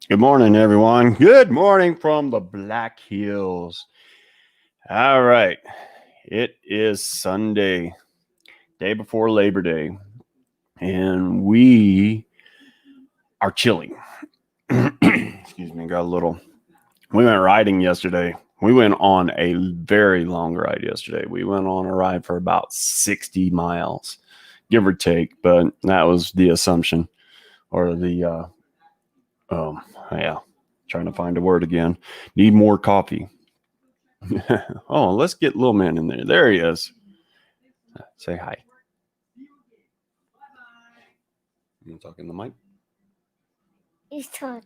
Good morning, everyone. Good morning from the Black Hills. All right. It is Sunday, day before Labor Day, and we are chilling. Excuse me, got a little. We went riding yesterday. We went on a very long ride yesterday. We went on a ride for about 60 miles, give or take, but that was the assumption or yeah, trying to find a word again. Need more coffee. Oh, let's get Lil Man in there. There he is. Say hi. You talking the mic? You talk.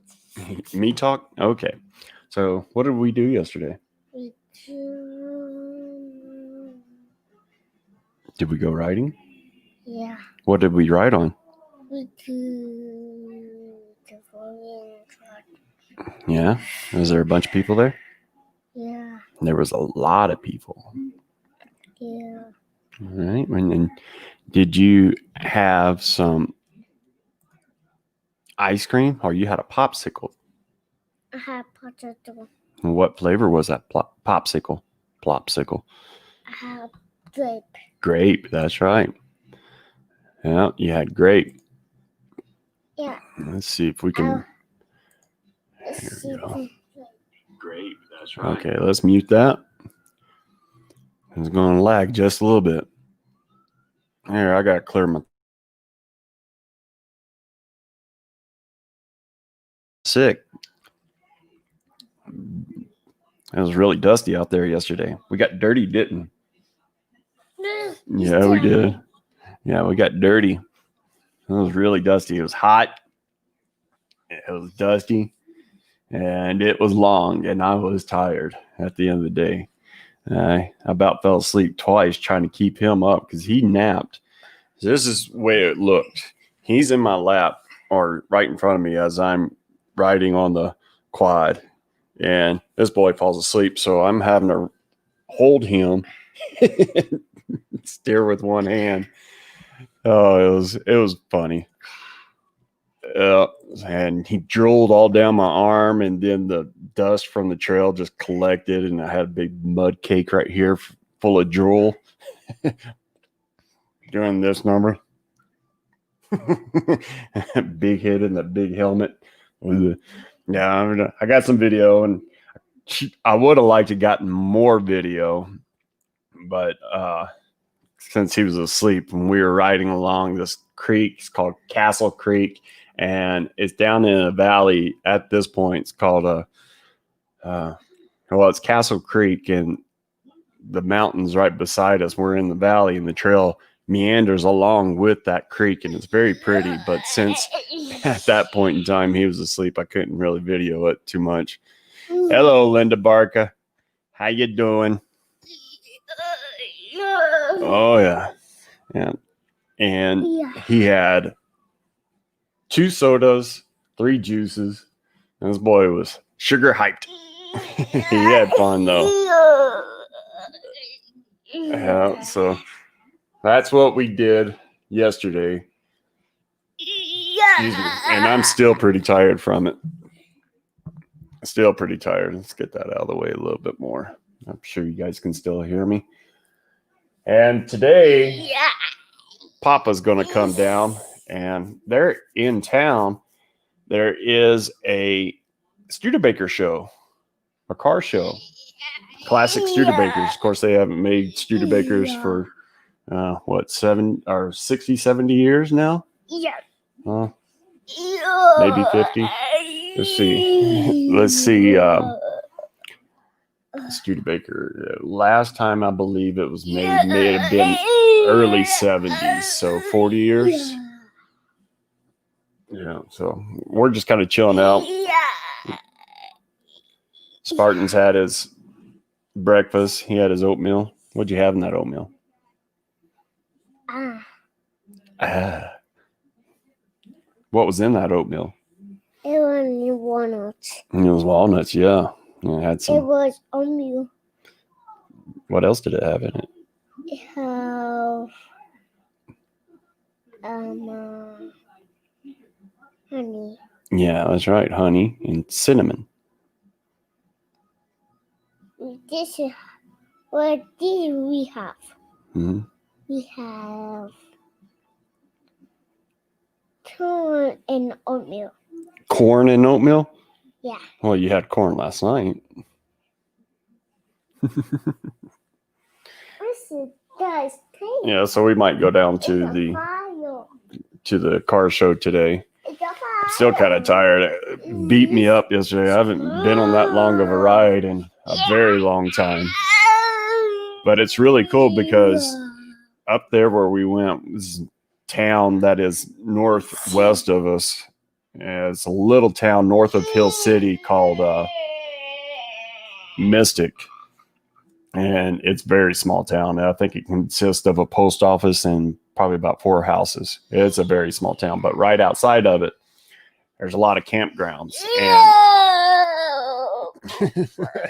Me talk? Okay. So, what did we do yesterday? We do. Did we go riding? Yeah. What did we ride on? We do. The volume truck. Yeah. Was there a bunch of people there? Yeah. There was a lot of people. Yeah. All right. And then did you have some ice cream or you had a popsicle? I have potato. And what flavor was that popsicle? Plopsicle. I have grape. Grape. That's right. Yeah, you had grape. Yeah. Let's see if we can. Let's Here we go. Grape. That's right. Okay, let's mute that. It's going to lag just a little bit. Here, I got to clear my. Sick. It was really dusty out there yesterday. We got dirty, didn't we? Yeah, we did. Yeah, we got dirty. It was really dusty. It was hot. It was dusty. And it was long. And I was tired at the end of the day. I about fell asleep twice trying to keep him up because he napped. This is the way it looked. He's in my lap or right in front of me as I'm riding on the quad. And this boy falls asleep. So I'm having to hold him, steer with one hand. Oh, it was funny. And he drooled all down my arm, and then the dust from the trail just collected, and I had a big mud cake right here full of drool. Doing this number. Big head and the big helmet. Yeah, I got some video, and I would have liked to gotten more video, but since he was asleep and we were riding along this creek, it's called Castle Creek, and it's down in a valley. At this point, it's called it's Castle Creek, and the mountains right beside us. We're in the valley, and the trail meanders along with that creek, and it's very pretty. But since at that point in time he was asleep, I couldn't really video it too much. Hello, Linda Barca. How you doing? Oh yeah. And he had 2 sodas, 3 juices, and this boy was sugar hyped. He had fun though. Yeah, so that's what we did yesterday. Excuse me. And I'm still pretty tired from it. Still pretty tired. Let's get that out of the way a little bit more. I'm sure you guys can still hear me. And today, Papa's going to come down, and they're in town. There is a Studebaker show, a car show. Classic Studebakers. Of course, they haven't made Studebakers for 60, 70 years now? Yeah. Maybe 50. Let's see. Studebaker. Last time I believe it was made may have been early 70s, so 40 years. Yeah, so we're just kind of chilling out. Spartan's had his breakfast. He had his oatmeal. What'd you have in that oatmeal? What was in that oatmeal? It was walnuts. It was walnuts, yeah. It had some. It was oatmeal. What else did it have in it? It had honey. Yeah, that's right. Honey and cinnamon. This is what these we have. Hmm. We have corn and oatmeal. Corn and oatmeal? Yeah. Well, you had corn last night. This is guys. Yeah, so we might go down to the car show today. I'm still kind of tired. It beat me up yesterday. I haven't been on that long of a ride in a very long time. But it's really cool because up there where we went was a town that is northwest of us. It's a little town north of Hill City called Mystic. And it's a very small town. I think it consists of a post office and probably about 4 houses. It's a very small town. But right outside of it, there's a lot of campgrounds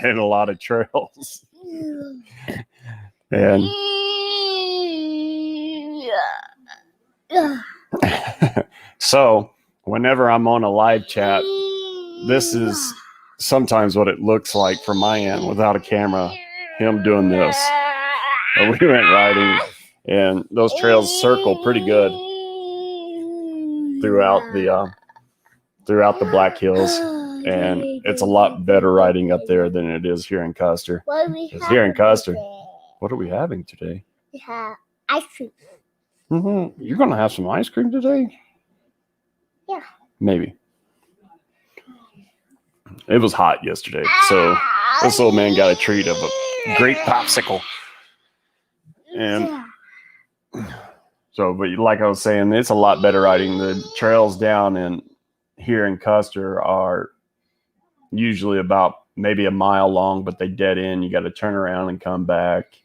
and a lot of trails. And so whenever I'm on a live chat, this is sometimes what it looks like from my end without a camera, him doing this. And we went riding, and those trails circle pretty good throughout the Black Hills. And it's a lot better riding up there than it is here in Custer. Because here in Custer, what are we having today? We have ice cream. Mm-hmm. You're going to have some ice cream today? Yeah. Maybe. It was hot yesterday, so this little man got a treat of a great popsicle. And so, but like I was saying, it's a lot better riding. The trails down in here in Custer are usually about maybe a mile long, but they dead end. You got to turn around and come back.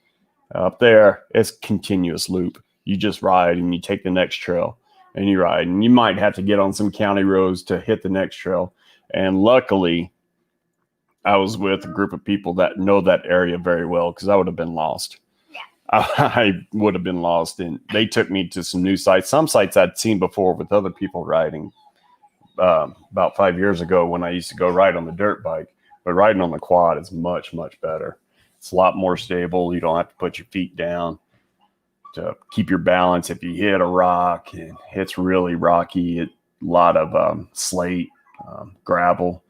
Up there, it's continuous loop. You just ride and you take the next trail and you ride. And you might have to get on some county roads to hit the next trail. And luckily, I was with a group of people that know that area very well because I would have been lost. I would have been lost. And they took me to some new sites. Some sites I'd seen before with other people riding about 5 years ago when I used to go ride on the dirt bike. But riding on the quad is much, much better. It's a lot more stable. You don't have to put your feet down to keep your balance. If you hit a rock, it's really rocky. A lot of slate, gravel.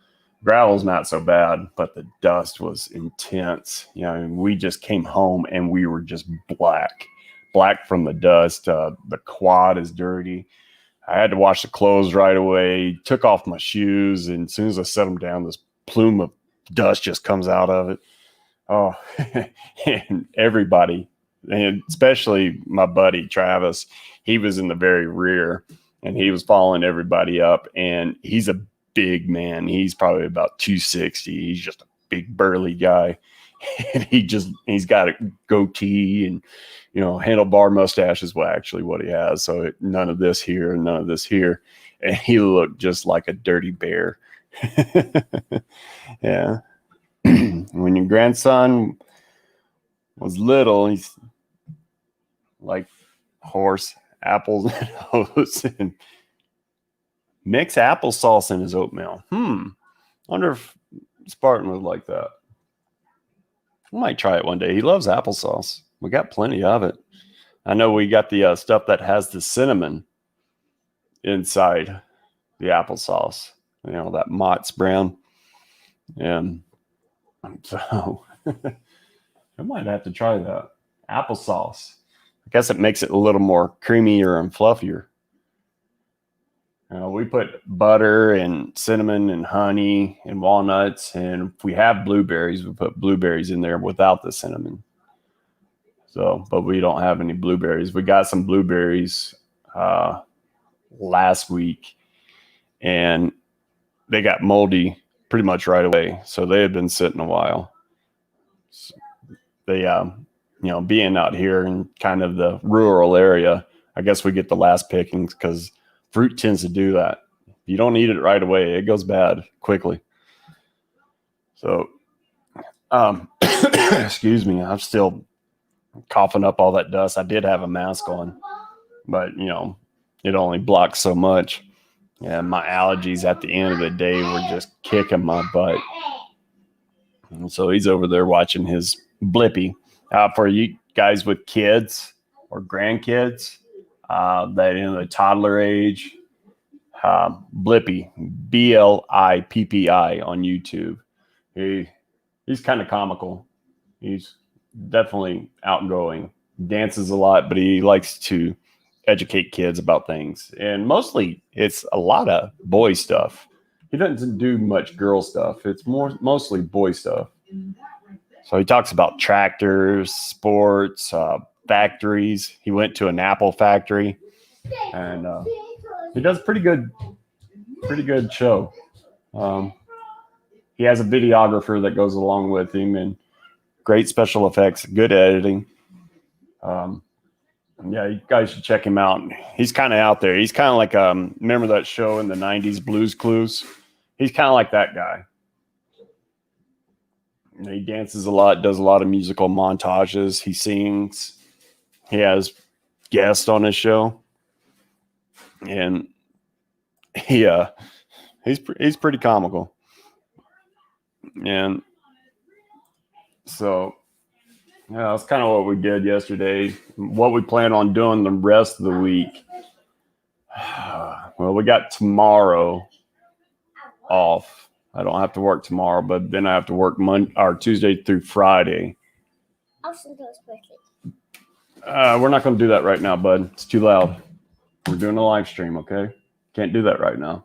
Gravel's not so bad, but the dust was intense. You know, we just came home and we were just black from the dust. The quad is dirty. I had to wash the clothes right away. Took off my shoes, and as soon as I set them down, this plume of dust just comes out of it. Oh, and everybody, and especially my buddy Travis, he was in the very rear and he was following everybody up. And he's a big man. He's probably about 260. He's just a big burly guy. And he's got a goatee and, you know, handlebar mustache is what he has. So none of this here and none of this here. And he looked just like a dirty bear. Yeah. When your grandson was little, he's like horse, apples, and oats, and mix applesauce in his oatmeal. Wonder if Spartan would like that. I might try it one day. He loves applesauce. We got plenty of it. I know we got the stuff that has the cinnamon inside the applesauce. You know, that Mott's brown. And so I might have to try that. Applesauce. I guess it makes it a little more creamier and fluffier. We put butter and cinnamon and honey and walnuts. And if we have blueberries, we put blueberries in there without the cinnamon. So, but we don't have any blueberries. We got some blueberries last week, and they got moldy pretty much right away. So they had been sitting a while. So they, being out here in kind of the rural area, I guess we get the last pickings because fruit tends to do that. If you don't eat it right away, it goes bad quickly. So, excuse me, I'm still coughing up all that dust. I did have a mask on, but it only blocks so much. Yeah, my allergies at the end of the day were just kicking my butt. And so he's over there watching his Blippy. For you guys with kids or grandkids that in the toddler age, Blippy, Blippi on YouTube. He's kind of comical. He's definitely outgoing, dances a lot, but he likes to educate kids about things. And mostly it's a lot of boy stuff. He doesn't do much girl stuff. It's mostly boy stuff. So he talks about tractors, sports, factories. He went to an apple factory, and he does pretty good show. Um, he has a videographer that goes along with him, and great special effects, good editing. Yeah, you guys should check him out. He's kind of out there. He's kind of like remember that show in the '90s, Blues Clues? He's kind of like that guy. He dances a lot, does a lot of musical montages. He sings. He has guests on his show, and he's pretty comical. And so yeah, that's kind of what we did yesterday. What we plan on doing the rest of the week. Well, we got tomorrow off. I don't have to work tomorrow, but then I have to work Tuesday through Friday. We're not going to do that right now, bud. It's too loud. We're doing a live stream, okay? Can't do that right now.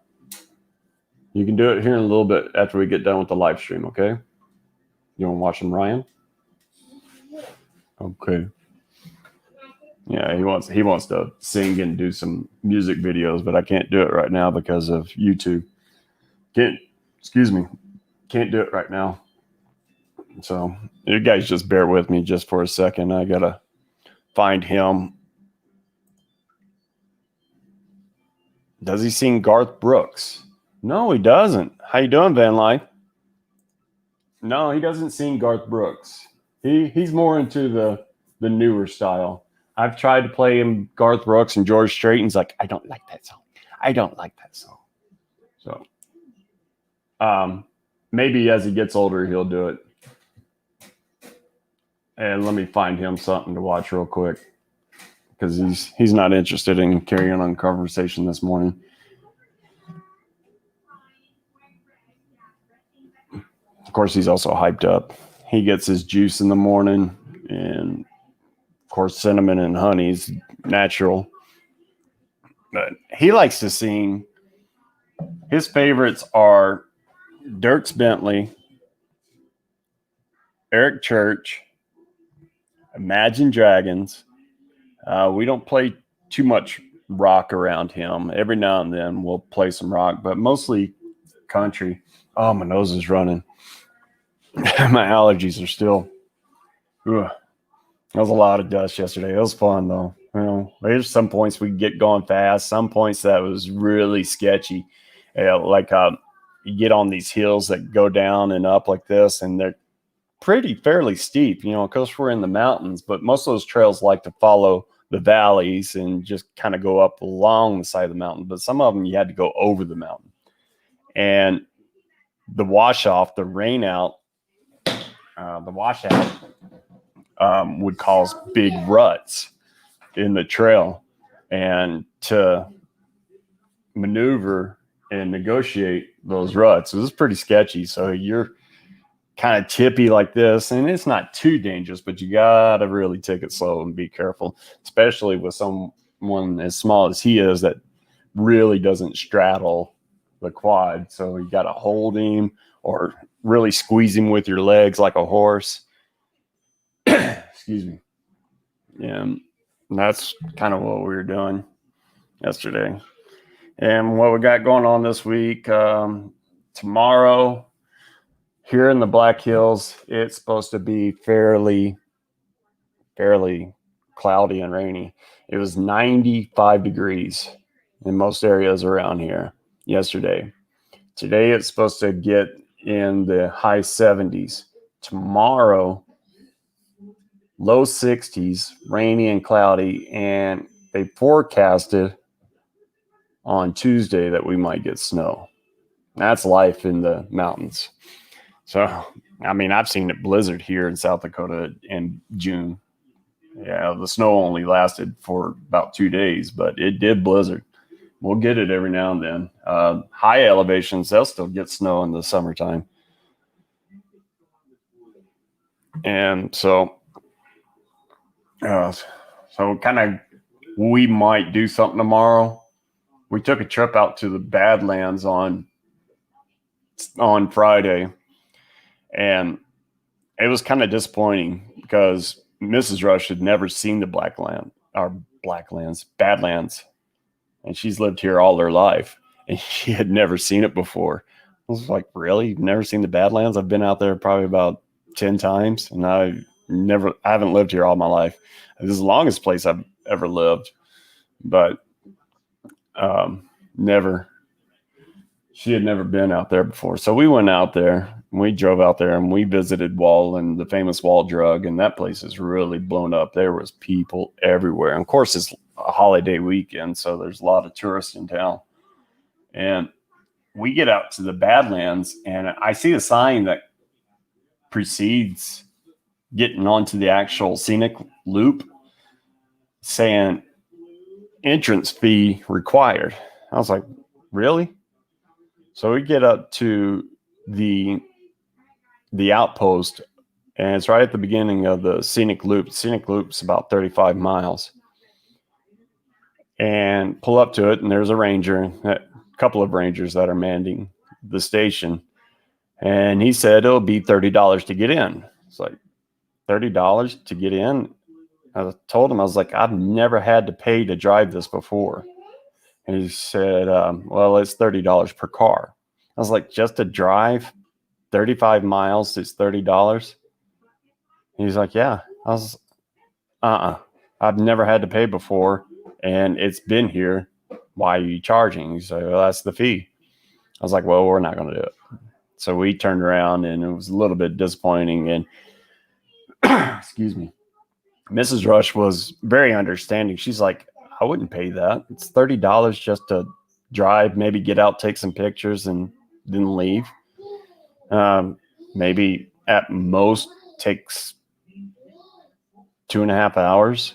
You can do it here in a little bit after we get done with the live stream, okay? You want to watch some Ryan? Okay. Yeah, he wants to sing and do some music videos, but I can't do it right now because of YouTube. Can't do it right now. So you guys just bear with me just for a second. I gotta find him. Does he sing Garth Brooks? No, he doesn't. How you doing, Van Life? No, he doesn't sing Garth Brooks. He's more into the newer style. I've tried to play him Garth Brooks and George Strait, and he's like, I don't like that song. I don't like that song. So maybe as he gets older, he'll do it. And let me find him something to watch real quick, because he's not interested in carrying on conversation this morning. Of course, he's also hyped up. He gets his juice in the morning, and of course, cinnamon and honey's natural. But he likes to sing. His favorites are Dierks Bentley, Eric Church, Imagine Dragons. We don't play too much rock around him. Every now and then we'll play some rock, but mostly country. Oh, my nose is running. My allergies are still. Ugh. There was a lot of dust yesterday. It was fun though. You know, there's some points we get going fast. Some points that was really sketchy. You get on these hills that go down and up like this, and they're fairly steep. You know, of course we're in the mountains, but most of those trails like to follow the valleys and just kind of go up along the side of the mountain. But some of them you had to go over the mountain, and the washout would cause big ruts in the trail, and to maneuver and negotiate those ruts, it was pretty sketchy. So you're kind of chippy like this, and it's not too dangerous, but you gotta really take it slow and be careful, especially with someone as small as he is that really doesn't straddle the quad. So you gotta hold him or really squeeze him with your legs like a horse. Excuse me. Yeah, and that's kind of what we were doing yesterday. And what we got going on this week, tomorrow here in the Black Hills, it's supposed to be fairly cloudy and rainy. It was 95 degrees in most areas around here yesterday. Today it's supposed to get in the high 70s. Tomorrow, low 60s, rainy and cloudy, and they forecasted on Tuesday that we might get snow. That's life in the mountains. So, I mean, I've seen it blizzard here in South Dakota in June. Yeah, the snow only lasted for about 2 days, but it did blizzard. We'll get it every now and then. High elevations, they'll still get snow in the summertime. And so kind of we might do something tomorrow. We took a trip out to the Badlands on Friday, and it was kind of disappointing because Mrs. Rush had never seen the Badlands, and she's lived here all her life, and she had never seen it before. I was like, really? You've never seen the Badlands? I've been out there probably about 10 times, and I haven't lived here all my life. This is the longest place I've ever lived, but she had never been out there before. So we went out there, and we drove out there, and we visited Wall and the famous Wall Drug, and that place is really blown up. There was people everywhere. And of course, it's a holiday weekend, so there's a lot of tourists in town. And we get out to the Badlands, and I see a sign that precedes getting onto the actual scenic loop saying entrance fee required. I was like, really? So we get up to the outpost, and it's right at the beginning of the scenic loop. The scenic loop's about 35 miles. And pull up to it, and there's a couple of rangers that are manning the station. And he said it'll be $30 to get in. It's like, $30 to get in? I told him, I was like, I've never had to pay to drive this before. And he said, well, it's $30 per car. I was like, just to drive 35 miles is $30? He's like, yeah. I was, I've never had to pay before, and it's been here. Why are you charging? He said, well, that's the fee. I was like, well, we're not going to do it. So we turned around, and it was a little bit disappointing. And excuse me, Mrs. Rush was very understanding. She's like, I wouldn't pay that. It's $30 just to drive, maybe get out, take some pictures, and then leave. Maybe at most takes 2.5 hours.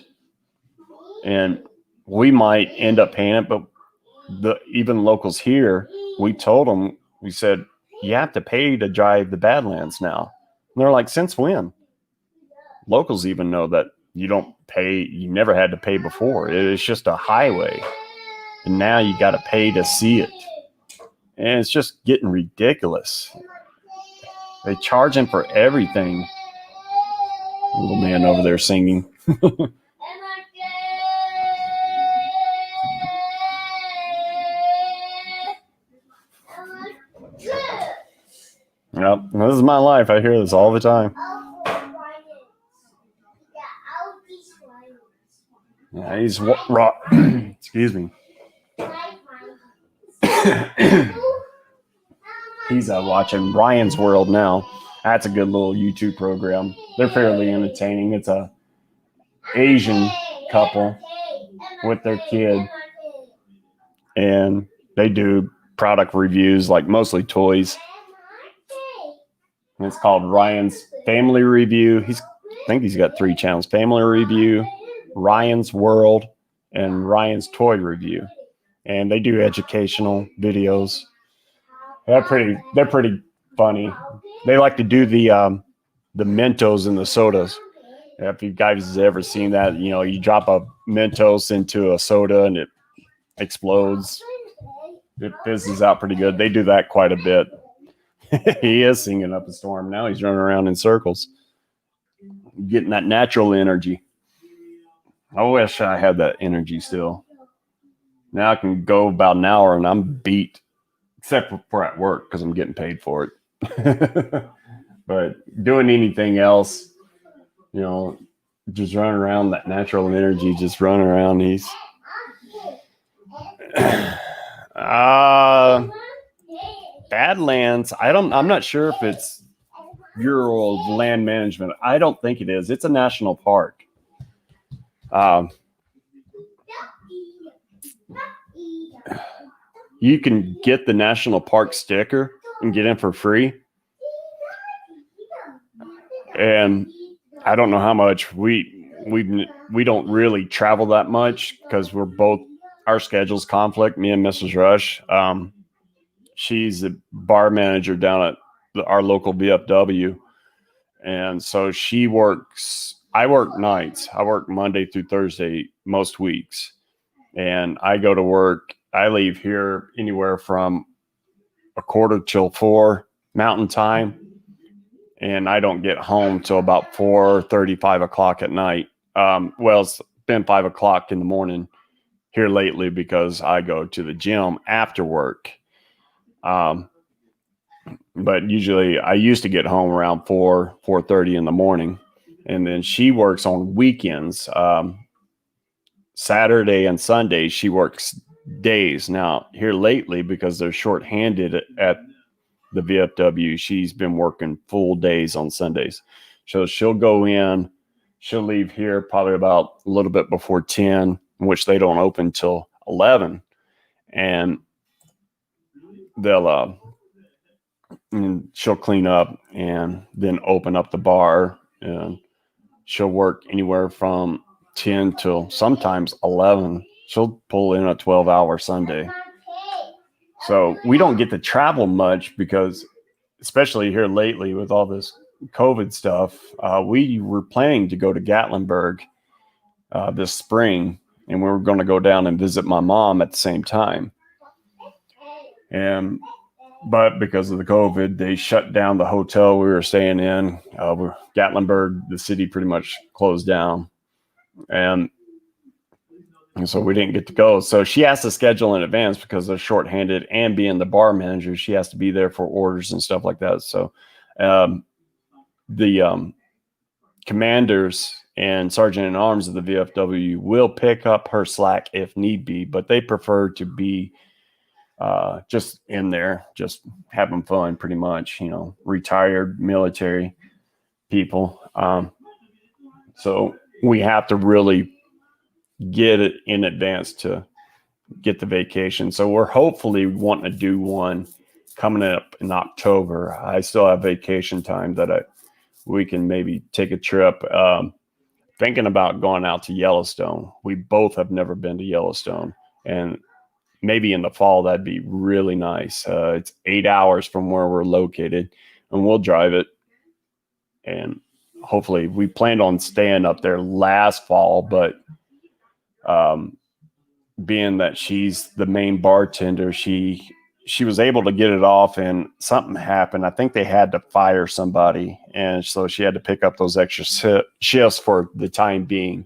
And we might end up paying it, but even locals here, we told them, we said, you have to pay to drive the Badlands now. And they're like, since when? Locals even know that you don't pay. You never had to pay before. It's just a highway, and now you got to pay to see it. And it's just getting ridiculous. They charge him for everything. Little man over there singing. Yep, this is my life. I hear this all the time. Yeah, he's raw. Excuse me. He's watching Ryan's World now. That's a good little YouTube program. They're fairly entertaining. It's a Asian couple with their kid, and they do product reviews, like mostly toys. And it's called Ryan's Family Review. I think he's got 3 channels: Family Review, Ryan's World, and Ryan's Toy Review. And they do educational videos. They're pretty funny. They like to do the Mentos and the sodas. If you guys have ever seen that, you drop a Mentos into a soda and it explodes. It fizzes out pretty good. They do that quite a bit. He is singing up a storm. Now he's running around in circles, getting that natural energy. I wish I had that energy still. Now I can go about an hour and I'm beat, except for at work because I'm getting paid for it. But doing anything else, just running around, that natural energy, just running around. Badlands. I'm not sure if it's Bureau of Land Management. I don't think it is. It's a national park. you can get the national park sticker and get in for free. And I don't know how much we don't really travel that much because we're both, our schedules conflict. Me and Mrs. Rush. She's a bar manager down at our local VFW, and so she works. I work nights. I work Monday through Thursday most weeks, and I go to work. I leave here anywhere from 3:45 Mountain Time, and I don't get home till about 4:30, 5 o'clock at night. Well, it's been 5 o'clock in the morning here lately because I go to the gym after work. But usually I used to get home around 4:30 in the morning. And then she works on weekends. Saturday and Sunday, she works days. Now, here lately, because they're shorthanded at the VFW, she's been working full days on Sundays. So she'll go in, she'll leave here probably about a little bit before 10, which they don't open till 11. And and she'll clean up and then open up the bar, and she'll work anywhere from 10 till sometimes 11. She'll pull in a 12-hour Sunday. So we don't get to travel much because, especially here lately with all this COVID stuff, we were planning to go to Gatlinburg this spring, and we were going to go down and visit my mom at the same time. But because of the COVID, they shut down the hotel we were staying in. Gatlinburg, the city pretty much closed down. And so we didn't get to go. So she has to schedule in advance because they're shorthanded, and being the bar manager, she has to be there for orders and stuff like that. So the commanders and sergeant at arms of the VFW will pick up her slack if need be, but they prefer to be just in there, just having fun, pretty much, retired military people. So we have to really get it in advance to get the vacation. So we're hopefully wanting to do one coming up in October. I still have vacation time that we can maybe take a trip. Thinking about going out to Yellowstone. We both have never been to Yellowstone, and maybe in the fall, that'd be really nice. It's 8 hours from where we're located, and we'll drive it. And hopefully, we planned on staying up there last fall, but being that she's the main bartender, she was able to get it off, and something happened. I think they had to fire somebody, and so she had to pick up those extra shifts for the time being.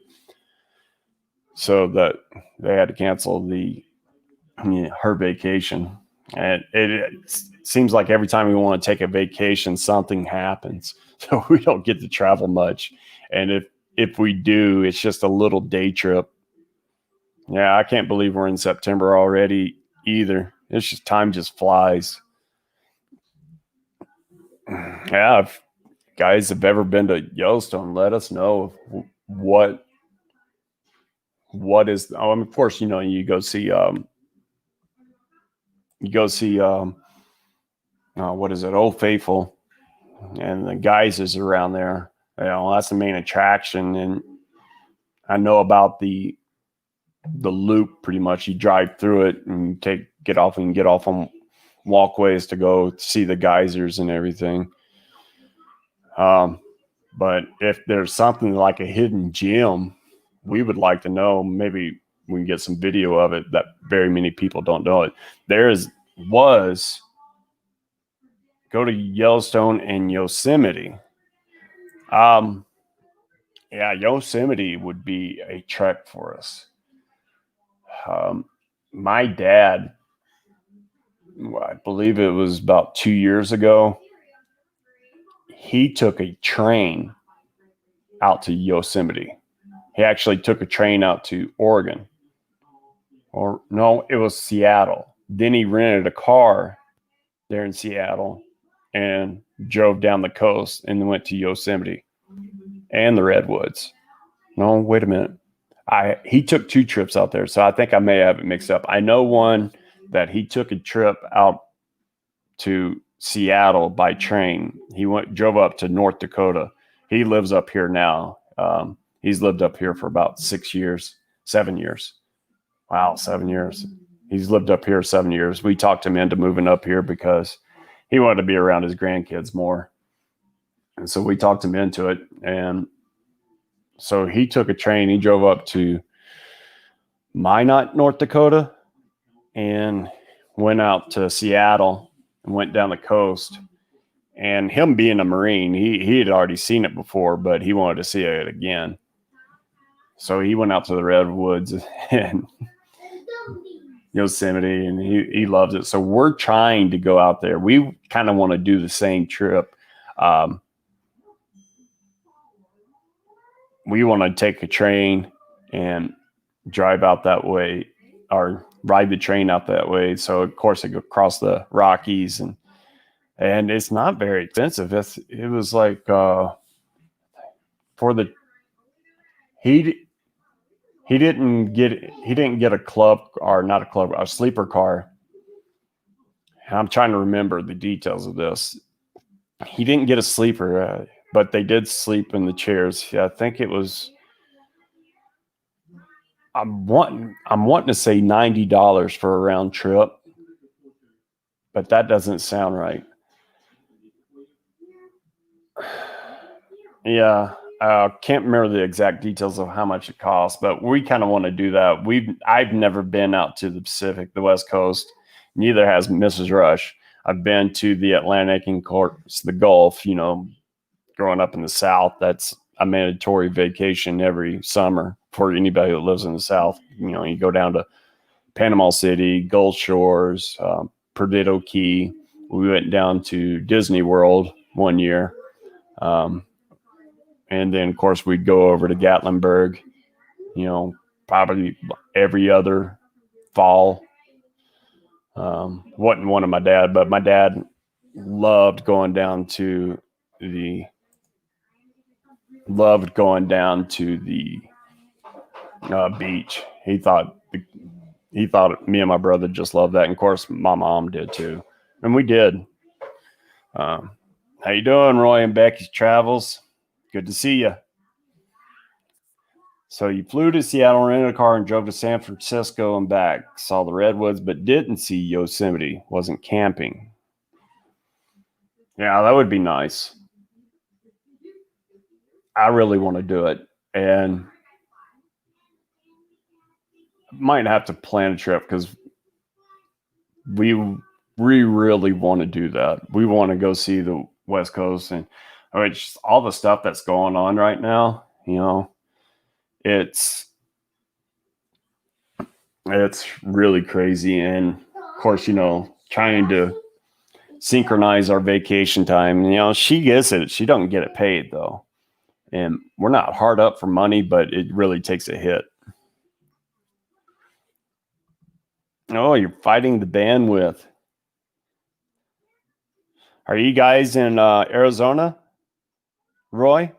So that they had to cancel her vacation. And it seems like every time we want to take a vacation, something happens. So we don't get to travel much. And if we do, it's just a little day trip. Yeah, I can't believe we're in September already either. It's just, time just flies. Yeah, if guys have ever been to Yellowstone, let us know what is. Oh, I mean, of course, you go see what is it? Old Faithful, and the geysers around there. That's the main attraction. And I know about the loop. Pretty much, you drive through it and get off on walkways to go see the geysers and everything. But if there's something like a hidden gem, we would like to know. Maybe we can get some video of it that very many people don't know it. Go to Yellowstone and Yosemite. Yosemite would be a trek for us. My dad, I believe it was about 2 years ago, he took a train out to Yosemite. He actually took a train out to Oregon. Or no, it was Seattle. Then he rented a car there in Seattle and drove down the coast and then went to Yosemite and the Redwoods. No, wait a minute. He took 2 trips out there, so I think I may have it mixed up. I know one that he took a trip out to Seattle by train. He drove up to North Dakota. He lives up here now. He's lived up here for about 7 years. Wow, 7 years. He's lived up here 7 years. We talked him into moving up here because he wanted to be around his grandkids more. And so we talked him into it. And so he took a train. He drove up to Minot, North Dakota, and went out to Seattle and went down the coast. And him being a Marine, he had already seen it before, but he wanted to see it again. So he went out to the redwoods and Yosemite, and he loves it. So we're trying to go out there. We kind of want to do the same trip. We want to take a train and drive out that way, or ride the train out that way. So of course I go across the Rockies, and it's not very expensive. It was like he didn't get a club, or not a club, a sleeper car. And I'm trying to remember the details of this. He didn't get a sleeper, but they did sleep in the chairs. Yeah, I think it was. I'm wanting to say $90 for a round trip, but that doesn't sound right. Yeah, can't remember the exact details of how much it costs, but we kind of want to do that. I've never been out to the Pacific, the West Coast. Neither has Mrs. Rush. I've been to the Atlantic and, of course, the Gulf. You know, growing up in the South, that's a mandatory vacation every summer for anybody that lives in the South. You know, you go down to Panama City, Gulf Shores, Perdido Key. We went down to Disney World one year. And then, of course, we'd go over to Gatlinburg, you know, probably every other fall. Wasn't one of my dad, but my dad loved going down to the beach. He thought me and my brother just loved that. And of course, my mom did too. And we did. How you doing, Roy and Becky's Travels? Good to see you. So you flew to Seattle, rented a car, and drove to San Francisco and back. Saw the redwoods, but didn't see Yosemite. Wasn't camping. Yeah, that would be nice. I really want to do it, and might have to plan a trip because we really want to do that. We want to go see the West Coast, and I mean, just all the stuff that's going on right now. You know, it's really crazy, and of course, you know, trying to synchronize our vacation time. You know, she gets it. She doesn't get it paid though, and we're not hard up for money, but it really takes a hit. Oh, you're fighting the bandwidth. Are you guys in Arizona, Roy?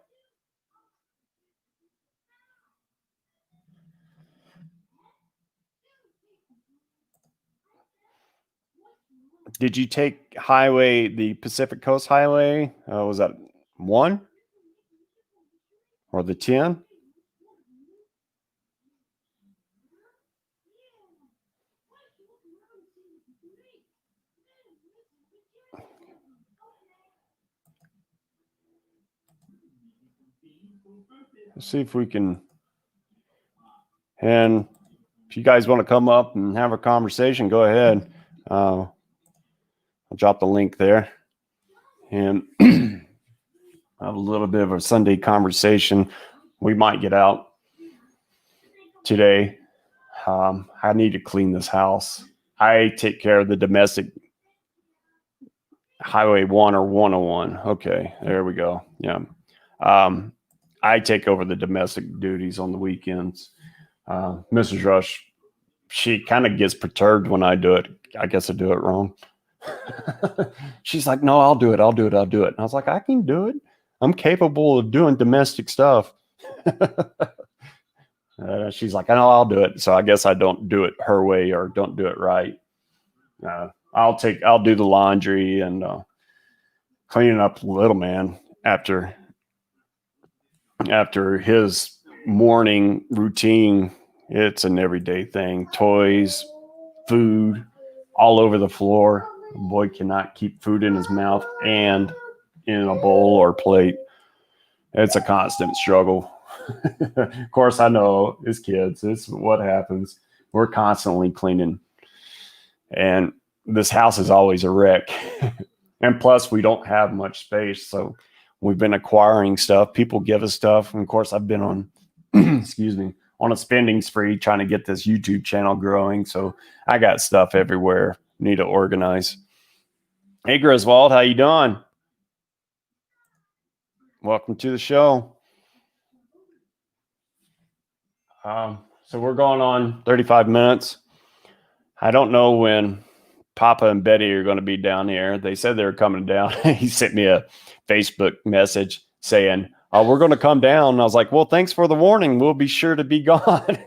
Did you take the Pacific Coast Highway? Was that 1 or the 10? Let's see if we can. And if you guys want to come up and have a conversation, go ahead. I'll drop the link there. And have a little bit of a Sunday conversation. We might get out today. I need to clean this house. I take care of the domestic Highway 1 or 101. Okay, there we go. Yeah. I take over the domestic duties on the weekends. Mrs. Rush, she kind of gets perturbed when I do it. I guess I do it wrong. She's like, no, I'll do it. And I was like, I can do it. I'm capable of doing domestic stuff. She's like, I know I'll do it. So I guess I don't do it her way or don't do it right. I'll do the laundry and cleaning up Little Man after his morning routine. It's an everyday thing. Toys, food, all over the floor. The boy cannot keep food in his mouth and in a bowl or plate. It's a constant struggle. Of course, I know as kids, it's what happens. We're constantly cleaning, and this house is always a wreck. And plus, we don't have much space, so we've been acquiring stuff. People give us stuff, and of course, I've been on, excuse me, on a spending spree trying to get this YouTube channel growing. So I got stuff everywhere. Need to organize. Hey, Griswold, how you doing? Welcome to the show. So we're going on 35 minutes. I don't know when Papa and Betty are going to be down here. They said they were coming down. He sent me a Facebook message saying, "Oh, we're going to come down." And I was like, "Well, thanks for the warning. We'll be sure to be gone."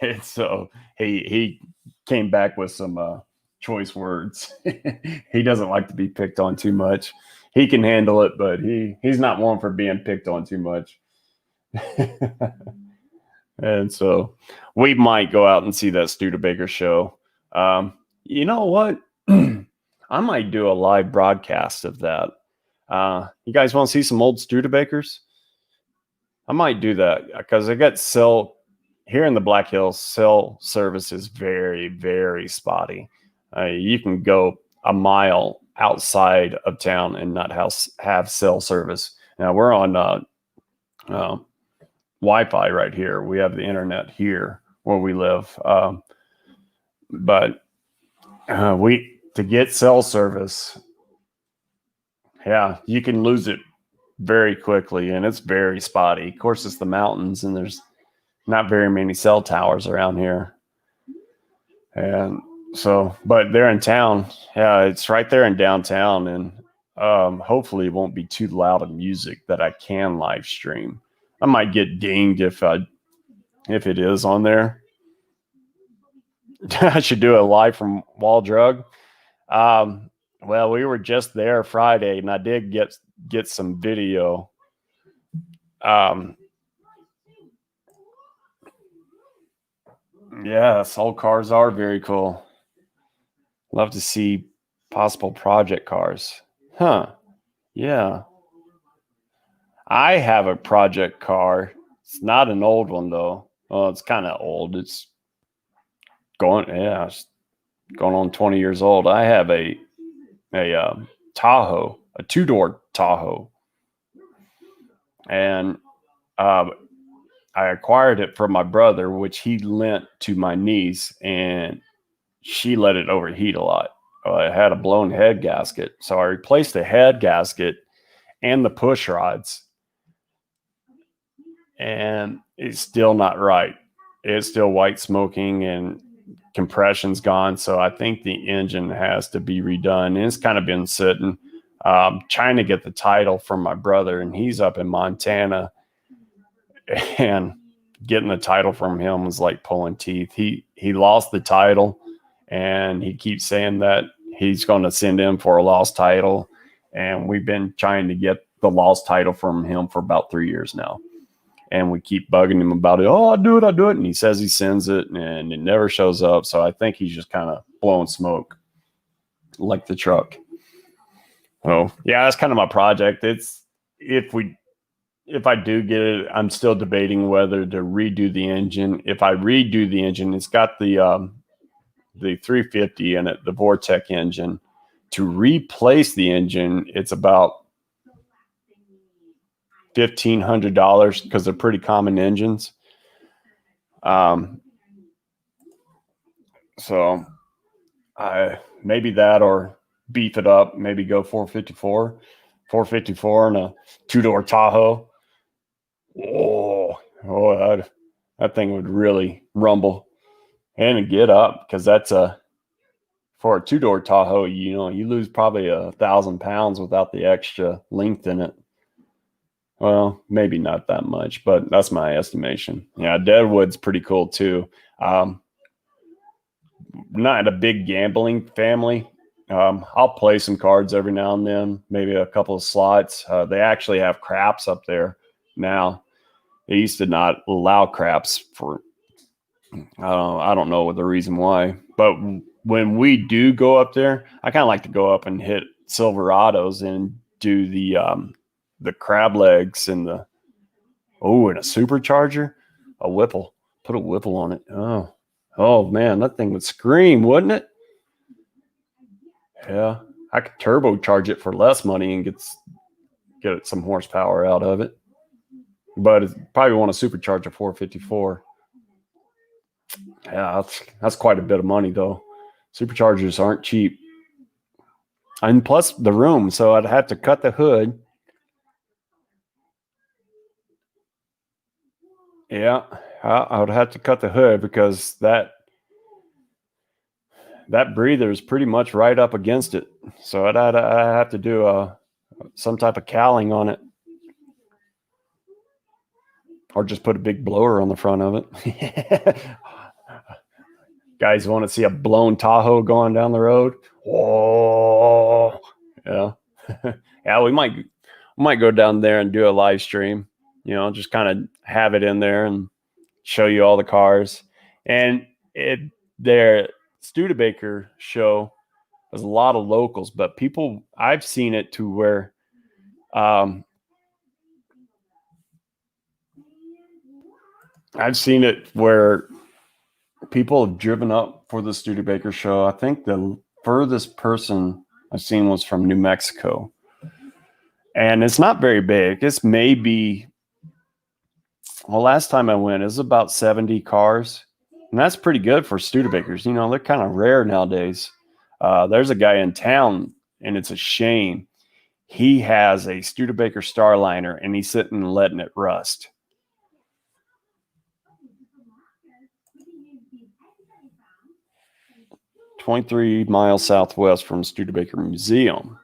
And so he came back with some choice words. He doesn't like to be picked on too much. He can handle it, but he's not one for being picked on too much. And so we might go out and see that Studebaker show. You know what? I might do a live broadcast of that. You guys want to see some old Studebakers? I might do that because I got cell here in the Black Hills. Cell service is very, very spotty. You can go a mile outside of town and not have cell service. Now we're on Wi-Fi right here. We have the internet here where we live, but to get cell service, yeah, you can lose it very quickly, and it's very spotty. Of course, it's the mountains, and there's not very many cell towers around here. And so, but they're in town. Yeah, it's right there in downtown, and hopefully it won't be too loud of music that I can live stream. I might get dinged if it is on there. I should do it live from Wall Drug. Well, we were just there Friday, and I did get some video. Yes, old cars are very cool. Love to see possible project cars. Huh. Yeah. I have a project car. It's not an old one though. Well, it's kind of old. It's going on 20 years old. I have a Tahoe, a 2-door Tahoe. And I acquired it from my brother, which he lent to my niece, and she let it overheat a lot. It had a blown head gasket. So I replaced the head gasket and the push rods, and it's still not right. It's still white smoking and compression's gone. So I think the engine has to be redone. And it's kind of been sitting, trying to get the title from my brother, and he's up in Montana, and getting the title from him was like pulling teeth. He lost the title, and he keeps saying that he's going to send in for a lost title. And we've been trying to get the lost title from him for about 3 years now. And we keep bugging him about it. Oh, I'll do it. And he says he sends it, and it never shows up. So I think he's just kind of blowing smoke like the truck. Oh, yeah, that's kind of my project. It's if I do get it, I'm still debating whether to redo the engine. If I redo the engine, it's got the 350 in it, the Vortec engine. To replace the engine, it's about $1,500 because they're pretty common engines. So maybe that, or beef it up, maybe go 454 and a 2-door Tahoe. Oh, that thing would really rumble and get up, because that's for a 2-door Tahoe, you lose probably 1,000 pounds without the extra length in it. Well, maybe not that much, but that's my estimation. Yeah, Deadwood's pretty cool too. Not a big gambling family. I'll play some cards every now and then, maybe a couple of slots. They actually have craps up there now. They used to not allow craps for I don't know the reason why, but when we do go up there, I kind of like to go up and hit Silverados and do the crab legs and and a supercharger, a Whipple. Put a Whipple on it. Oh man, that thing would scream, wouldn't it? Yeah, I could turbocharge it for less money and get some horsepower out of it, but it's probably want to supercharge a 454. Yeah, that's quite a bit of money though. Superchargers aren't cheap, and plus the room. So I'd have to cut the hood. Yeah, I would have to cut the hood because that breather is pretty much right up against it. So I'd have to do some type of cowling on it, or just put a big blower on the front of it. Guys want to see a blown Tahoe going down the road? Oh, yeah, yeah. We might go down there and do a live stream. Just kind of have it in there and show you all the cars. And their Studebaker show has a lot of locals, but I've seen it to where people have driven up for the Studebaker show. I think the furthest person I've seen was from New Mexico. And it's not very big. It's maybe, last time I went, it was about 70 cars. And that's pretty good for Studebakers. They're kind of rare nowadays. There's a guy in town, and it's a shame. He has a Studebaker Starliner, and he's sitting and letting it rust. "23 miles southwest from Studebaker Museum,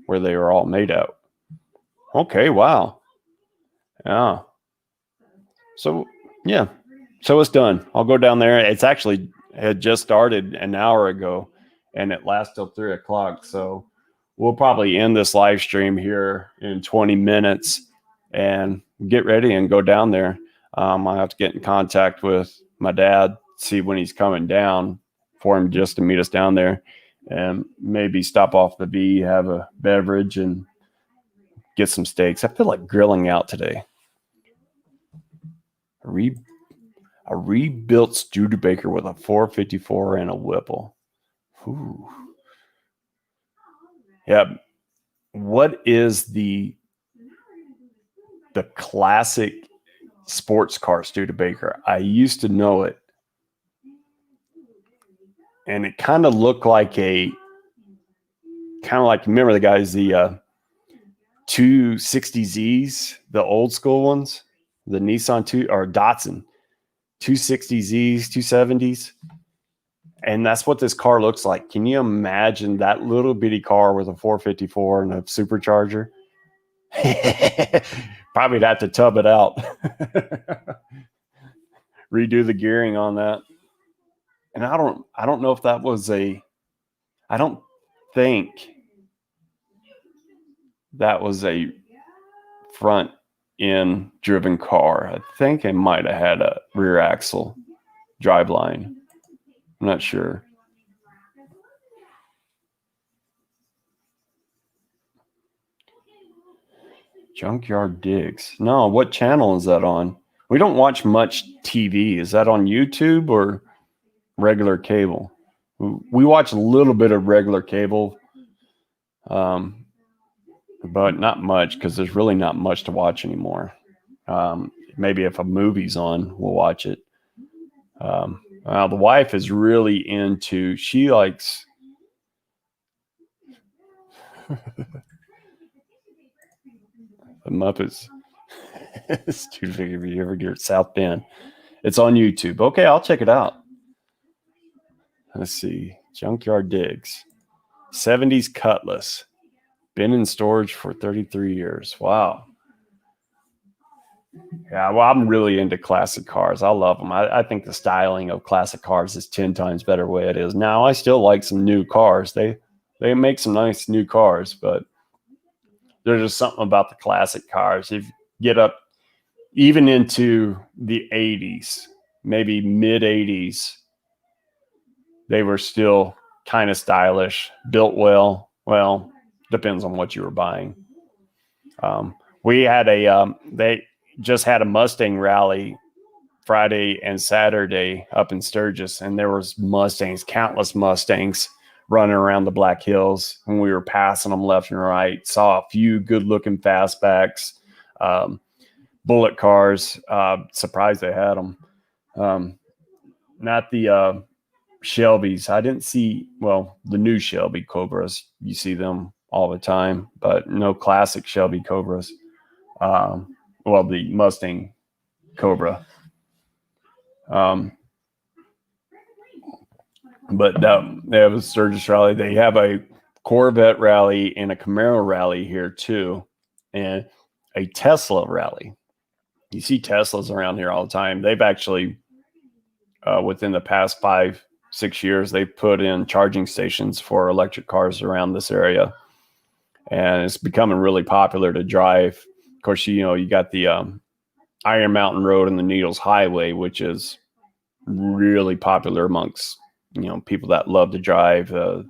where they were all made out." Okay, wow. Yeah. So, yeah. So it's done. I'll go down there. It's actually had just started an hour ago, and it lasts till 3:00. So we'll probably end this live stream here in 20 minutes and get ready and go down there. I have to get in contact with my dad, see when he's coming down for him just to meet us down there, and maybe stop off the V, have a beverage, and get some steaks. I feel like grilling out today. A rebuilt Studebaker with a 454 and a Whipple. Ooh. Yeah. What is the classic sports car Studebaker? I used to know it, and it kind of looked like remember the guys, the 260Zs, the old school ones, the Nissan Datsun 260Zs, 270s. And that's what this car looks like. Can you imagine that little bitty car with a 454 and a supercharger? Probably have to tub it out. Redo the gearing on that. And I don't know if that was I don't think that was a front end driven car. I think it might have had a rear axle driveline. I'm not sure. Junkyard Digs. No, what channel is that on? We don't watch much TV. Is that on YouTube or regular cable? We watch a little bit of regular cable, but not much because there's really not much to watch anymore. Maybe if a movie's on, we'll watch it. The wife is really into, she likes the Muppets. Dude, if you ever get South Bend, it's on YouTube. Okay, I'll check it out. Let's see. Junkyard Digs. 70s Cutlass. Been in storage for 33 years. Wow. Yeah, well, I'm really into classic cars. I love them. I think the styling of classic cars is 10 times better way it is now. I still like some new cars. They make some nice new cars, but there's just something about the classic cars. If you get up even into the 80s, maybe mid 80s, they were still kind of stylish, built well. Well, depends on what you were buying. We had they just had a Mustang rally Friday and Saturday up in Sturgis, and there was Mustangs, countless Mustangs running around the Black Hills, and we were passing them left and right. Saw a few good-looking fastbacks, bullet cars. Surprised they had them. Not the Shelbys. I didn't see, well, the new Shelby Cobras. You see them all the time, but no classic Shelby Cobras. Well, the Mustang Cobra. But they have a Sturgis rally. They have a Corvette rally and a Camaro rally here too, and a Tesla rally. You see Teslas around here all the time. They've actually, within the past 5-6 years, they've put in charging stations for electric cars around this area, and it's becoming really popular to drive. Of course, you got the Iron Mountain Road and the Needles Highway, which is really popular amongst people that love to drive the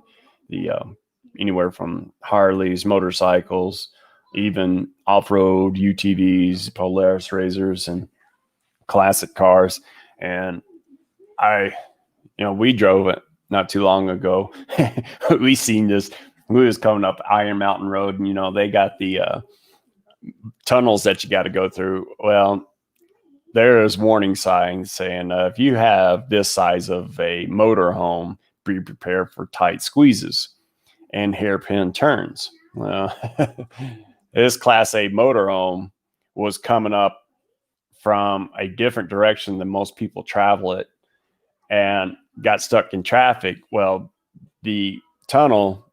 anywhere from Harleys, motorcycles, even off-road UTVs, Polaris Razors, and classic cars. And we drove it not too long ago. We seen this. We was coming up Iron Mountain Road, and they got the tunnels that you got to go through. Well, there is warning signs saying if you have this size of a motorhome, be prepared for tight squeezes and hairpin turns. This Class A motorhome was coming up from a different direction than most people travel it and got stuck in traffic. Well, the tunnel,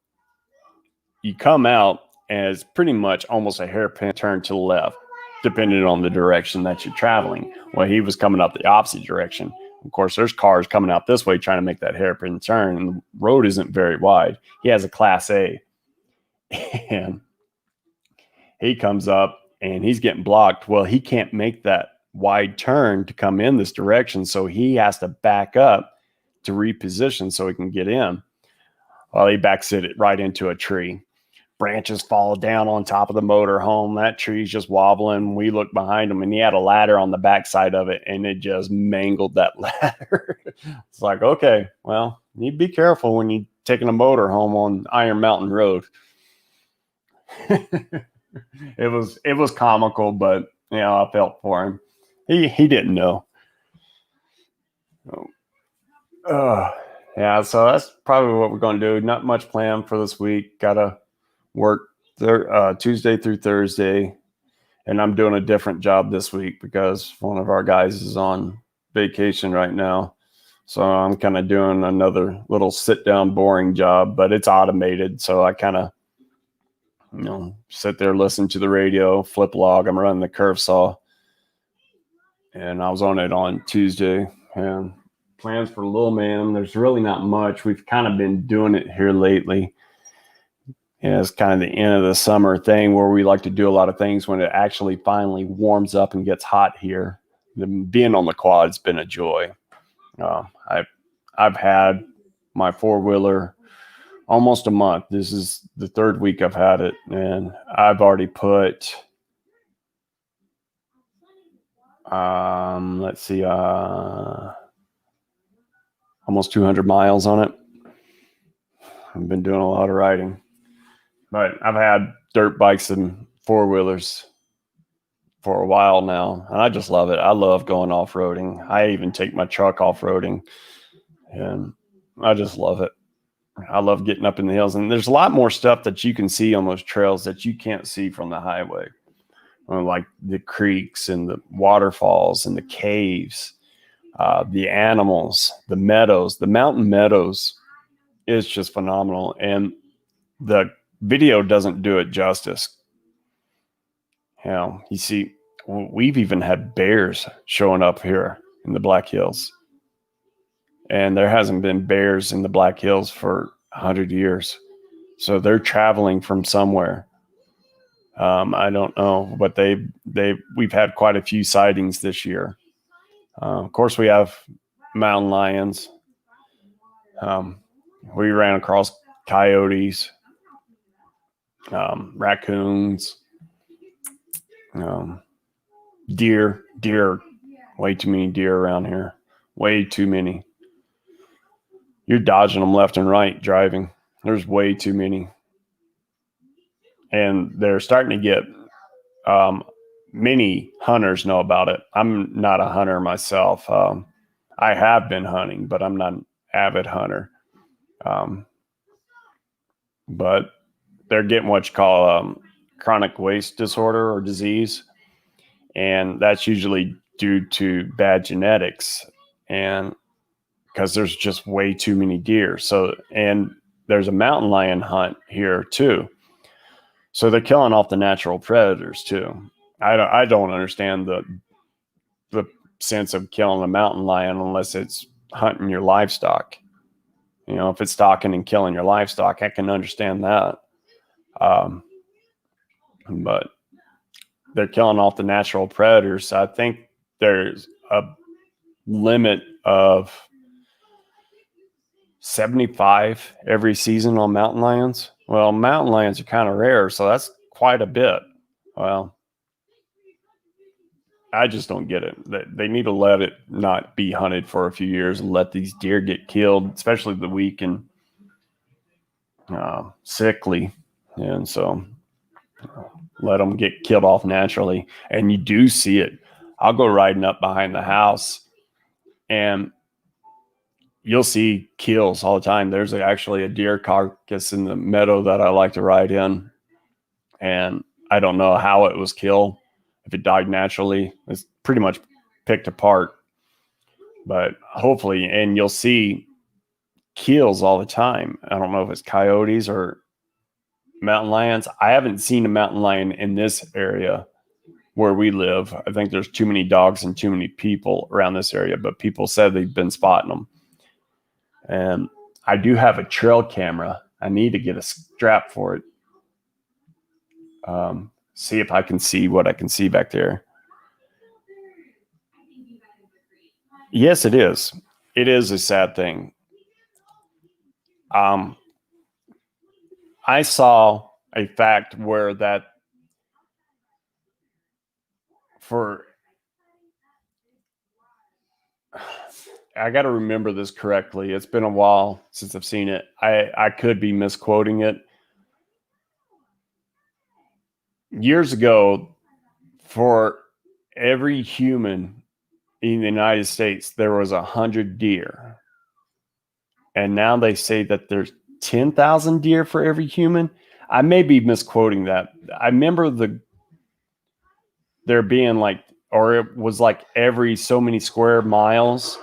you come out and it's pretty much almost a hairpin turn to the left, depending on the direction that you're traveling. Well, he was coming up the opposite direction. Of course, there's cars coming out this way trying to make that hairpin turn, and the road isn't very wide. He has a Class A, and he comes up and he's getting blocked. Well, he can't make that wide turn to come in this direction, so he has to back up to reposition so he can get in. Well, he backs it right into a tree. Branches fall down on top of the motorhome. That tree's just wobbling. We look behind him, and he had a ladder on the backside of it, and it just mangled that ladder. It's like, okay, well, you be careful when you're taking a motorhome on Iron Mountain Road. It was comical, but I felt for him. He didn't know. Yeah, so that's probably what we're going to do. Not much planned for this week. Gotta work Tuesday through Thursday, and I'm doing a different job this week because one of our guys is on vacation right now. So I'm kind of doing another little sit down boring job, but it's automated. So I kind of, sit there, listen to the radio, flip log. I'm running the curve saw, and I was on it on Tuesday. And plans for Lil Man, there's really not much. We've kind of been doing it here lately. And it's kind of the end of the summer thing where we like to do a lot of things when it actually finally warms up and gets hot here. Being on the quad's been a joy. I've had my four-wheeler almost a month. This is the third week I've had it, and I've already put almost 200 miles on it. I've been doing a lot of riding, but I've had dirt bikes and four-wheelers for a while now, and I just love it. I love going off-roading. I even take my truck off-roading, and I just love it. I love getting up in the hills, and there's a lot more stuff that you can see on those trails that you can't see from the highway, like the creeks and the waterfalls and the caves, the animals, the meadows, the mountain meadows is just phenomenal, and the video doesn't do it justice. You see, we've even had bears showing up here in the Black Hills. And there hasn't been bears in the Black Hills for 100 years. So they're traveling from somewhere. I don't know, but we've had quite a few sightings this year. Of course, we have mountain lions. We ran across coyotes, raccoons, deer. Way too many deer around here. Way too many. You're dodging them left and right driving. There's way too many. And they're starting to get, many hunters know about it. I'm not a hunter myself. I have been hunting, but I'm not an avid hunter. But they're getting what you call chronic waste disorder or disease. And that's usually due to bad genetics. And because there's just way too many deer. So, and there's a mountain lion hunt here too. So they're killing off the natural predators too. I don't understand the sense of killing a mountain lion unless it's hunting your livestock. You know, if it's stalking and killing your livestock, I can understand that. But they're killing off the natural predators. I think there's a limit of 75 every season on mountain lions. Well, mountain lions are kind of rare, so that's quite a bit. Well, I just don't get it. They need to let it not be hunted for a few years and let these deer get killed, especially the weak and sickly. And so let them get killed off naturally. And you do see it. I'll go riding up behind the house and you'll see kills all the time. There's actually a deer carcass in the meadow that I like to ride in. And I don't know how it was killed. If it died naturally, it's pretty much picked apart. But hopefully, and you'll see kills all the time. I don't know if it's coyotes or mountain lions. I haven't seen a mountain lion in this area where we live. I think there's too many dogs and too many people around this area, but people said they've been spotting them. And I do have a trail camera. I need to get a strap for it. See if I can see what I can see back there. Yes, it is. It is a sad thing. I saw a fact where that I got to remember this correctly. It's been a while since I've seen it. I could be misquoting it. Years ago, for every human in the United States, there was 100 deer. And now they say that there's 10,000 deer for every human. I may be misquoting that. I remember there being like, or it was like every so many square miles.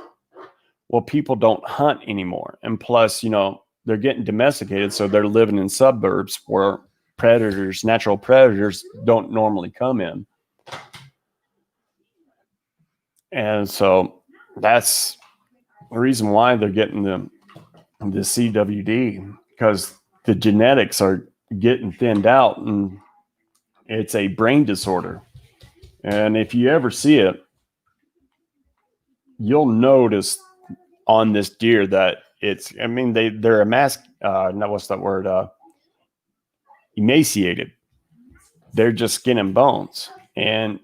Well, people don't hunt anymore. And plus, you know, they're getting domesticated. So they're living in suburbs where predators, natural predators, don't normally come in. And so that's the reason why they're getting the CWD, because the genetics are getting thinned out and it's a brain disorder. And if you ever see it, you'll notice on this deer that they're emaciated. They're just skin and bones and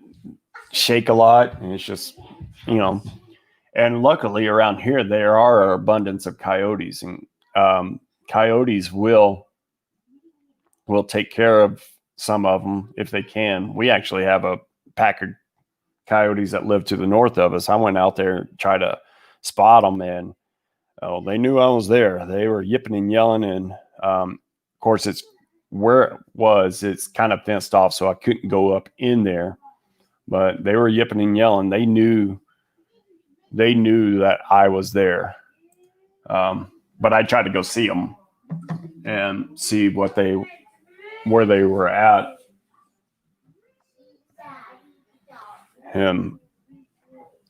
shake a lot. And it's just, you know, and luckily around here, there are an abundance of coyotes, and coyotes will take care of some of them if they can. We actually have a pack of coyotes that live to the north of us. I went out there and tried to spot them, and they knew I was there. They were yipping and yelling, and of course, it's kind of fenced off, so I couldn't go up in there. But they were yipping and yelling. They knew that I was there. But I tried to go see them and see where they were at. him.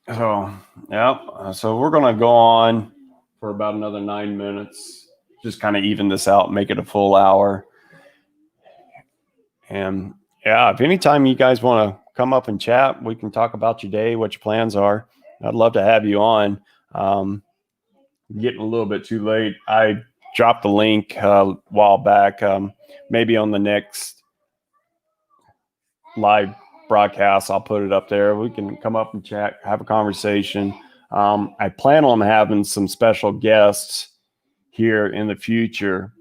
So, yeah. So we're going to go on for about another 9 minutes. Just kind of even this out, make it a full hour. And yeah, if anytime you guys want to come up and chat, we can talk about your day, what your plans are. I'd love to have you on. Getting a little bit too late. I dropped the link a while back. Maybe on the next live broadcast, I'll put it up there. We can come up and chat, have a conversation. I plan on having some special guests here in the future,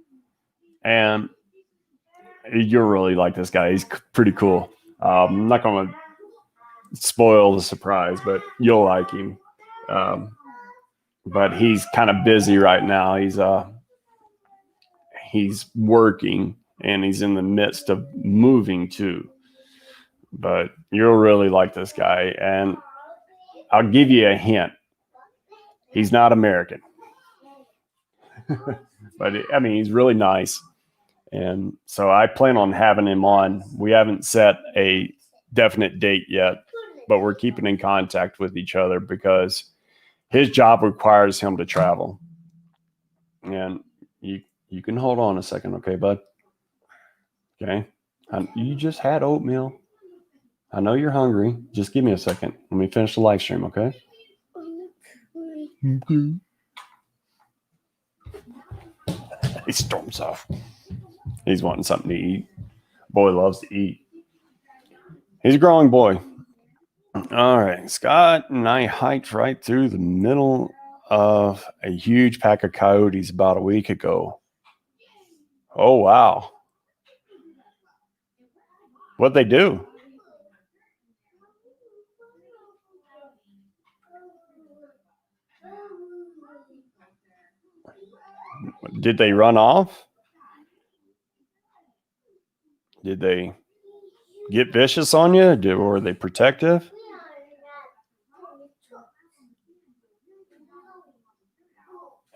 and you'll really like this guy. He's pretty cool. I'm not going to spoil the surprise, but you'll like him. But he's kind of busy right now. He's working and he's in the midst of moving too. But you'll really like this guy, and I'll give you a hint. He's not American. But I mean, he's really nice. And so I plan on having him on. We haven't set a definite date yet, but we're keeping in contact with each other because his job requires him to travel. And you can hold on a second, okay, bud? Okay. You just had oatmeal. I know you're hungry. Just give me a second. Let me finish the live stream, okay? Okay. He storms off. He's wanting something to eat. Boy loves to eat. He's a growing boy. All right. Scott and I hiked right through the middle of a huge pack of coyotes about a week ago. Oh, wow. What'd they do? Did they run off? Did they get vicious on you? Were they protective?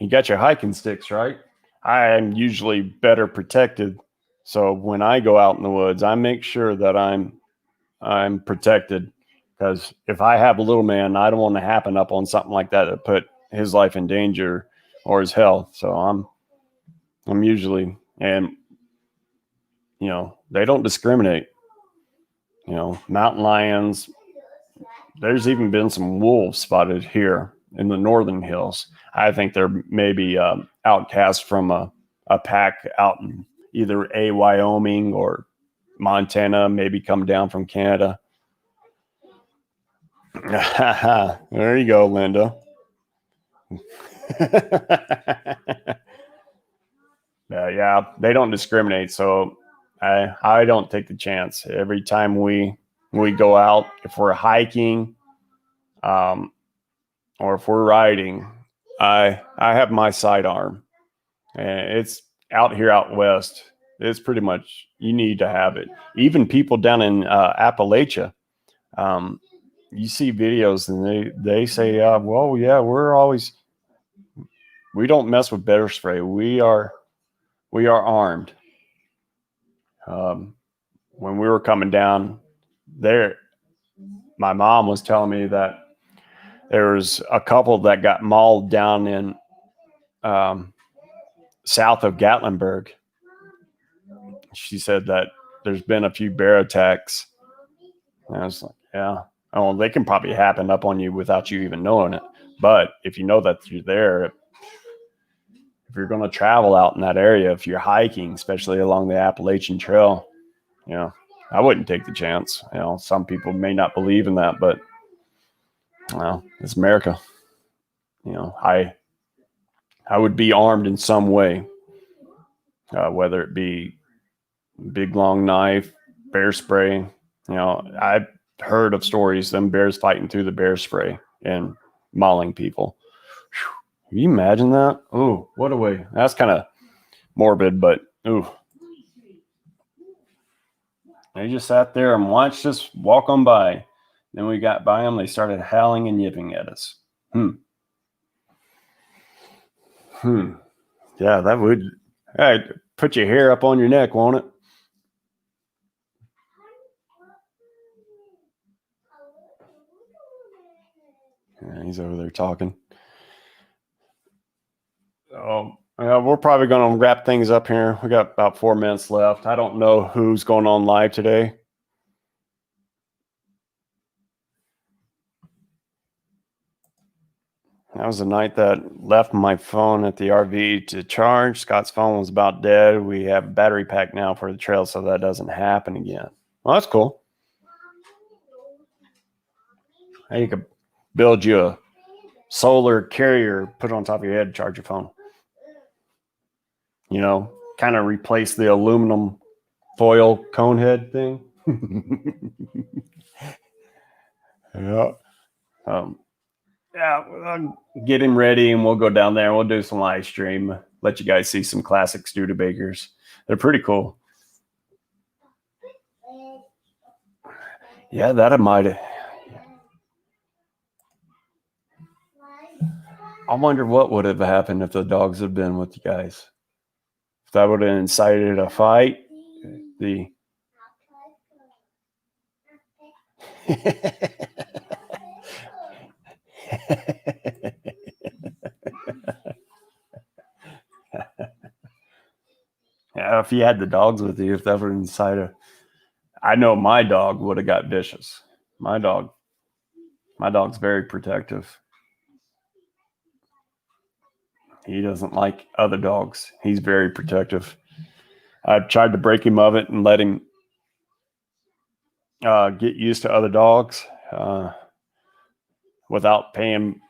You got your hiking sticks, right? I am usually better protected. So when I go out in the woods, I make sure that I'm protected, because if I have a little man, I don't want to happen up on something like that to put his life in danger or his health. So I'm usually, and they don't discriminate. Mountain lions. There's even been some wolves spotted here in the northern hills. I think they're maybe outcast from a pack out in either Wyoming or Montana, maybe come down from Canada. There you go, Linda. Yeah, they don't discriminate, so I don't take the chance. Every time we go out, if we're hiking, or if we're riding, I have my sidearm, and it's out here out west. It's pretty much, you need to have it. Even people down in Appalachia, you see videos and they say, well, yeah, we don't mess with bear spray. We are armed. When we were coming down there, my mom was telling me that there was a couple that got mauled down in south of Gatlinburg. She said that there's been a few bear attacks. And I was like, yeah. Oh, they can probably happen up on you without you even knowing it. But if you know that you're there, if you're going to travel out in that area, if you're hiking, especially along the Appalachian Trail, I wouldn't take the chance. Some people may not believe in that, but it's America. I would be armed in some way, whether it be big long knife, bear spray. I've heard of stories, them bears fighting through the bear spray and mauling people. Whew. Can you imagine that? Oh, what a way. That's kind of morbid, but ooh. They just sat there and watched us walk on by. Then we got by them. They started howling and yipping at us. Yeah, that would put your hair up on your neck, won't it? Yeah, he's over there talking. We're probably going to wrap things up here. We got about 4 minutes left. I don't know who's going on live today. That was the night that left my phone at the RV to charge. Scott's phone was about dead. We have a battery pack now for the trail, so that doesn't happen again. Well, that's cool. Hey, you could build you a solar carrier, put it on top of your head, charge your phone. You know, kind of replace the aluminum foil cone head thing. Yeah. I'll get him ready and we'll go down there and we'll do some live stream. Let you guys see some classic Studebakers. They're pretty cool. Yeah, that might have. I wonder what would have happened if the dogs had been with you guys. If that would have incited a fight. Yeah, if you had the dogs with you, if that were inside of, I know my dog would have got vicious. My dog's very protective. He doesn't like other dogs. He's very protective. I've tried to break him of it and let him get used to other dogs without paying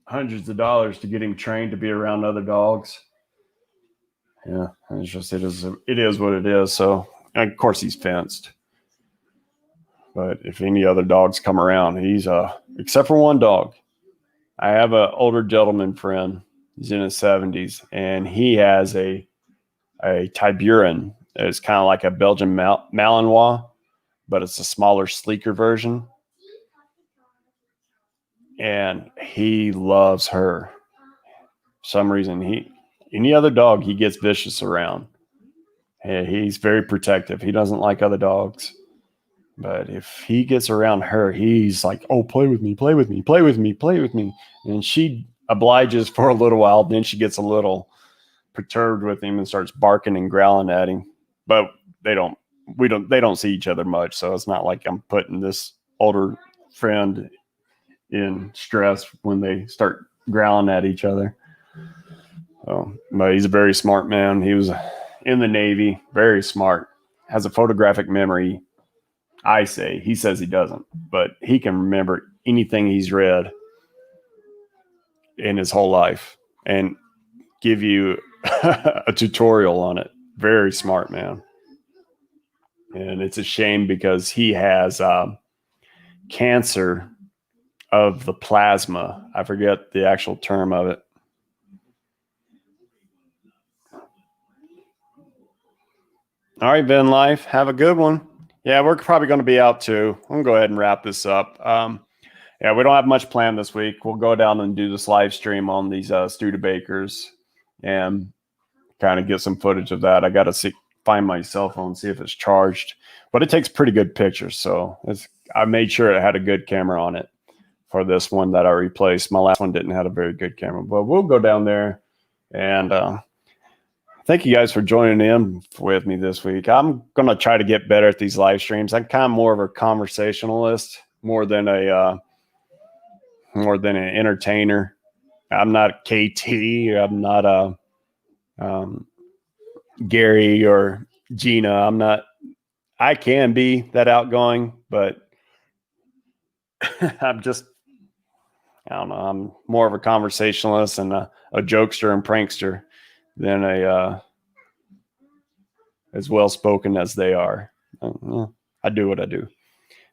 hundreds of dollars to get him trained to be around other dogs. Yeah, it's just it is what it is. So, and of course, he's fenced. But if any other dogs come around, he's except for one dog. I have an older gentleman friend. He's in his 70s, and he has a Tiburon. It's kind of like a Belgian Malinois, but it's a smaller, sleeker version. And he loves her. For some reason, any other dog he gets vicious around. He's very protective. He doesn't like other dogs. But if he gets around her, he's like, oh, play with me, play with me, play with me, play with me. And she obliges for a little while. Then she gets a little perturbed with him and starts barking and growling at him. But they don't see each other much. So it's not like I'm putting this older friend in stress when they start growling at each other. But he's a very smart man. He was in the Navy, very smart, has a photographic memory. I say, he says he doesn't, but he can remember anything he's read in his whole life and give you a tutorial on it. Very smart man. And it's a shame because he has cancer of the plasma. I forget the actual term of it. All right, Van Life, have a good one. Yeah, we're probably going to be out too. I'm going to go ahead and wrap this up. Yeah, we don't have much planned this week. We'll go down and do this live stream on these Studebakers and kind of get some footage of that. I got to find my cell phone, see if it's charged, but it takes pretty good pictures. So I made sure it had a good camera on it for this one that I replaced. My last one didn't have a very good camera, but we'll go down there and thank you guys for joining in with me this week. I'm going to try to get better at these live streams. I'm kind of more of a conversationalist more than an entertainer. I'm not KT. I'm not Gary or Gina. I can be that outgoing, but I don't know. I'm more of a conversationalist and a jokester and prankster than as well spoken as they are. I do what I do.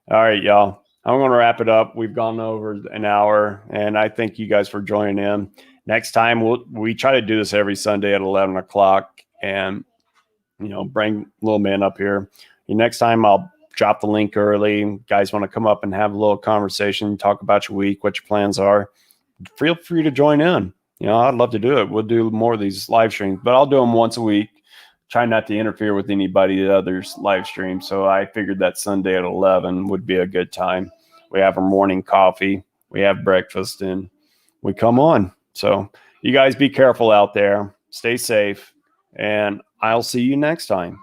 All right, y'all. I'm going to wrap it up. We've gone over an hour, and I thank you guys for joining in. Next time, we try to do this every Sunday at 11 o'clock, and bring Lil Man up here. Next time, I'll drop the link early. You guys want to come up and have a little conversation, talk about your week, what your plans are, feel free to join in. I'd love to do it. We'll do more of these live streams, but I'll do them once a week. Try not to interfere with anybody others live stream. So I figured that Sunday at 11 would be a good time. We have our morning coffee. we have breakfast, and we come on. So you guys be careful out there. Stay safe. And I'll see you next time.